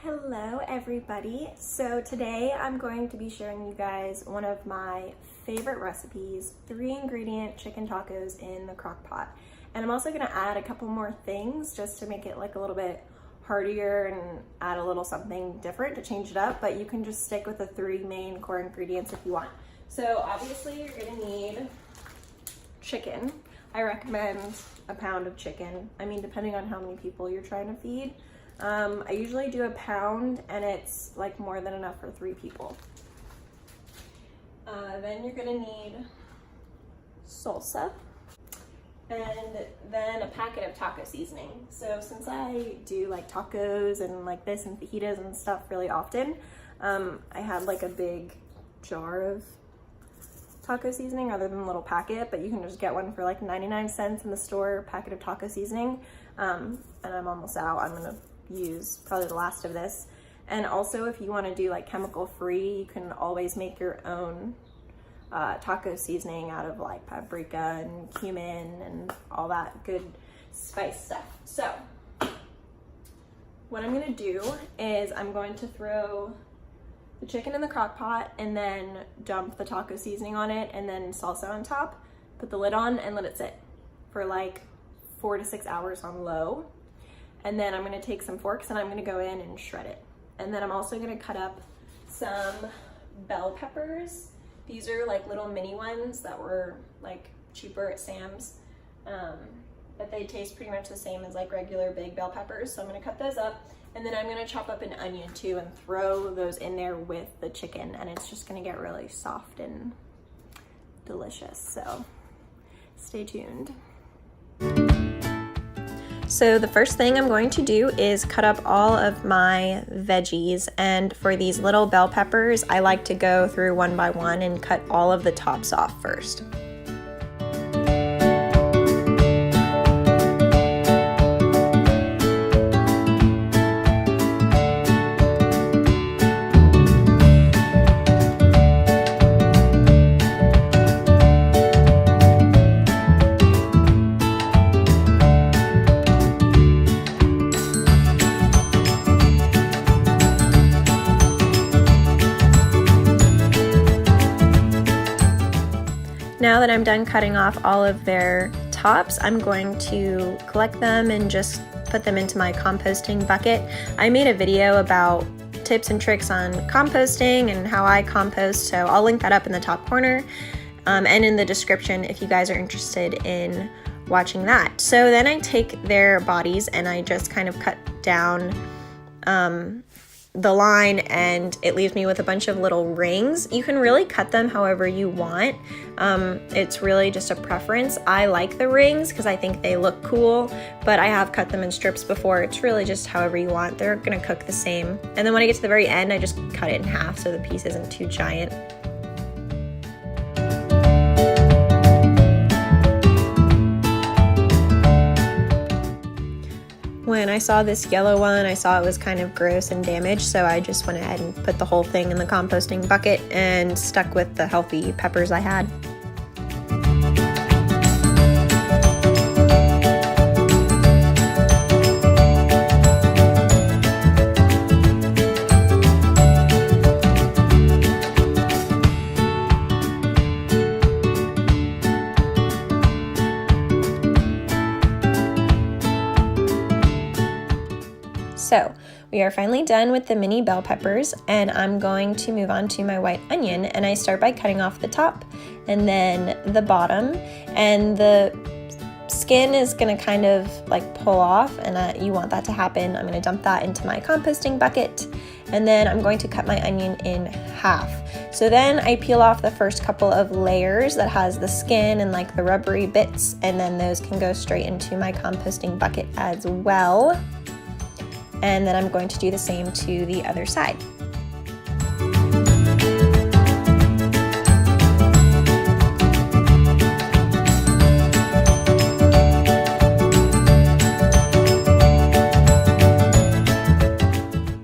Hello everybody. So today I'm going to be showing you guys one of my favorite recipes, 3-ingredient chicken tacos in the crock pot. And I'm also gonna add a couple more things just to make it like a little bit heartier and add a little something different to change it up, but you can just stick with the 3 main core ingredients if you want. So obviously you're gonna need chicken. I recommend a pound of chicken. I mean, depending on how many people you're trying to feed. I usually do a pound and it's like more than enough for 3 people. Then you're gonna need salsa and then a packet of taco seasoning. So since I do like tacos and like this and fajitas and stuff really often, I had like a big jar of taco seasoning rather than a little packet, but you can just get one for like 99 cents in the store, packet of taco seasoning. And I'm almost out. I'm gonna use probably the last of this. And also if you want to do like chemical free, you can always make your own taco seasoning out of like paprika and cumin and all that good spice stuff. So what I'm gonna do is I'm going to throw the chicken in the crock pot and then dump the taco seasoning on it and then salsa on top, put the lid on and let it sit for like 4 to 6 hours on low. And then I'm gonna take some forks and I'm gonna go in and shred it. And then I'm also gonna cut up some bell peppers. These are like little mini ones that were like cheaper at Sam's, but they taste pretty much the same as like regular big bell peppers. So I'm gonna cut those up and then I'm gonna chop up an onion too and throw those in there with the chicken, and it's just gonna get really soft and delicious. So stay tuned. So the first thing I'm going to do is cut up all of my veggies, and for these little bell peppers, I like to go through one by one and cut all of the tops off first. Now that I'm done cutting off all of their tops, I'm going to collect them and just put them into my composting bucket. I made a video about tips and tricks on composting and how I compost, so I'll link that up in the top corner and in the description if you guys are interested in watching that. So then I take their bodies and I just kind of cut down the line, and it leaves me with a bunch of little rings. You can really cut them however you want. It's really just a preference. I like the rings because I think they look cool, but I have cut them in strips before. It's really just however you want. They're gonna cook the same. And then when I get to the very end, I just cut it in half so the piece isn't too giant. When I saw this yellow one, I saw it was kind of gross and damaged, so I just went ahead and put the whole thing in the composting bucket and stuck with the healthy peppers I had. So we are finally done with the mini bell peppers, and I'm going to move on to my white onion, and I start by cutting off the top and then the bottom, and the skin is gonna kind of like pull off, and you want that to happen. I'm gonna dump that into my composting bucket, and then I'm going to cut my onion in half. So then I peel off the first couple of layers that has the skin and like the rubbery bits, and then those can go straight into my composting bucket as well. And then I'm going to do the same to the other side.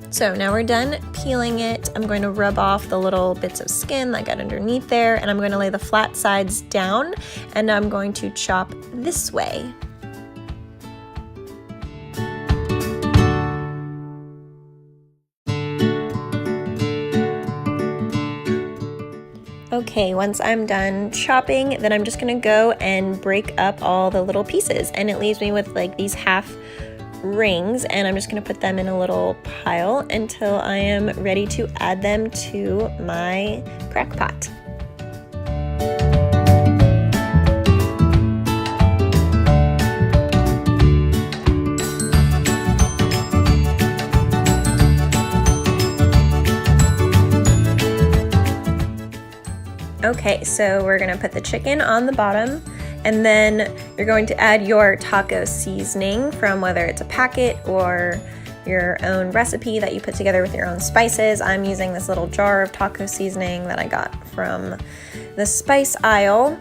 So now we're done peeling it. I'm going to rub off the little bits of skin that got underneath there, and I'm going to lay the flat sides down, and I'm going to chop this way. Okay, once I'm done chopping, then I'm just gonna go and break up all the little pieces, and it leaves me with like these half rings, and I'm just gonna put them in a little pile until I am ready to add them to my crock pot. Okay, so we're gonna put the chicken on the bottom, and then you're going to add your taco seasoning from whether it's a packet or your own recipe that you put together with your own spices. I'm using this little jar of taco seasoning that I got from the spice aisle.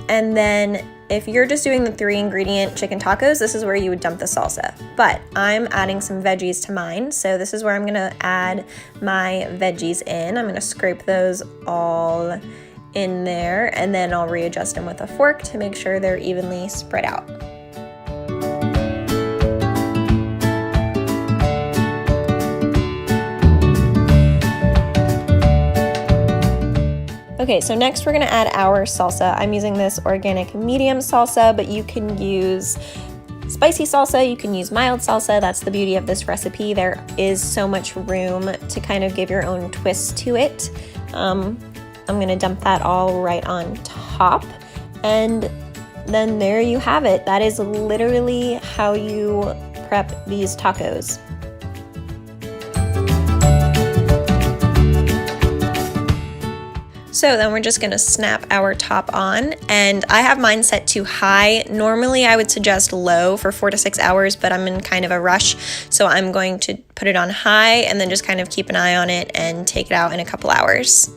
And then if you're just doing the 3-ingredient chicken tacos, this is where you would dump the salsa. But I'm adding some veggies to mine, so this is where I'm gonna add my veggies in. I'm gonna scrape those all in there, and then I'll readjust them with a fork to make sure they're evenly spread out. Okay, so next we're gonna add our salsa. I'm using this organic medium salsa, but you can use spicy salsa, you can use mild salsa. That's the beauty of this recipe. There is so much room to kind of give your own twist to it. I'm gonna dump that all right on top, and then there you have it. That is literally how you prep these tacos. So then we're just gonna snap our top on, and I have mine set to high. Normally I would suggest low for 4 to 6 hours, but I'm in kind of a rush, so I'm going to put it on high and then just kind of keep an eye on it and take it out in a couple hours.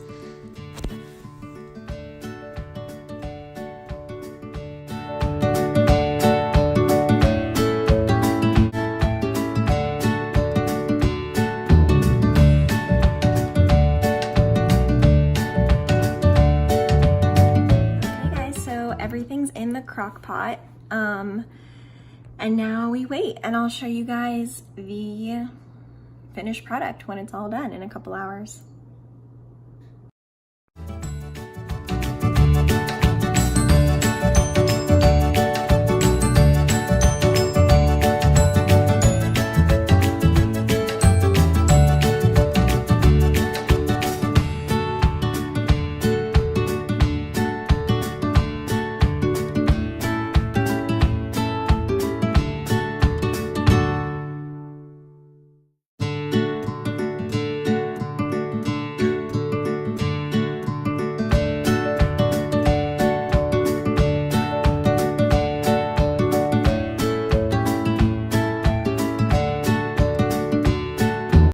Everything's in the crock pot, and now we wait, and I'll show you guys the finished product when it's all done in a couple hours.